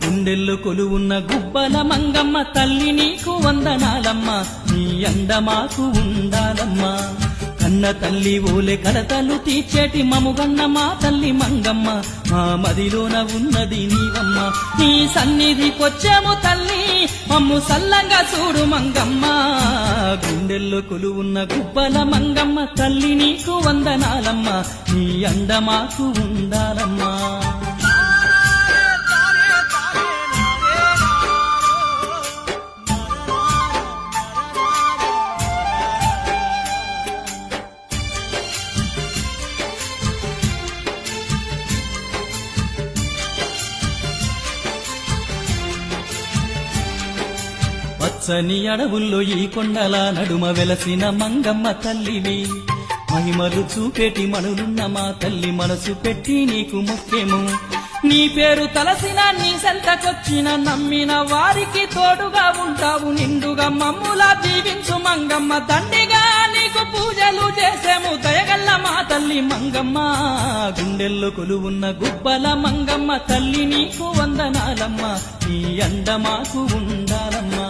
గుండెల్లో కొలువున్న గుబ్బల మంగమ్మ తల్లి నీకు వందనాలమ్మ, నీ అండ మాకు ఉండాలమ్మా. కన్న తల్లి ఓలే కలతలు తీర్చేటి మముగన్న మా తల్లి మంగమ్మ, మా మదిలోన ఉన్నది నీవమ్మ. నీ సన్నిధికొచ్చాము తల్లి, మమ్ము సల్లంగా చూడు మంగమ్మ. గుండెల్లో కొలువున్న గుబ్బల మంగమ్మ తల్లి నీకు వందనాలమ్మ, నీ అండ మాకు ఉండాలమ్మా. పచ్చని అడవుల్లో ఈ కొండల నడుమ వెలసిన మంగమ్మ తల్లివి, మహిమలు చూపేటి మనులున్న మా తల్లి మనసు పెట్టి నీకు ముఖ్యము. నీ పేరు తలసిన నీ సంతకొచ్చిన నమ్మిన వారికి తోడుగా ఉంటావు, నిండుగా మమ్ములా దీవించు మంగమ్మ. దండిగా నీకు పూజలు చేసేము దయగల్ల మా తల్లి మంగమ్మ. గుండెల్లో కొలువున్న గుబ్బల మంగమ్మ తల్లి నీకు వందనాలమ్మ, నీ అండ మాకు ఉండాలమ్మా.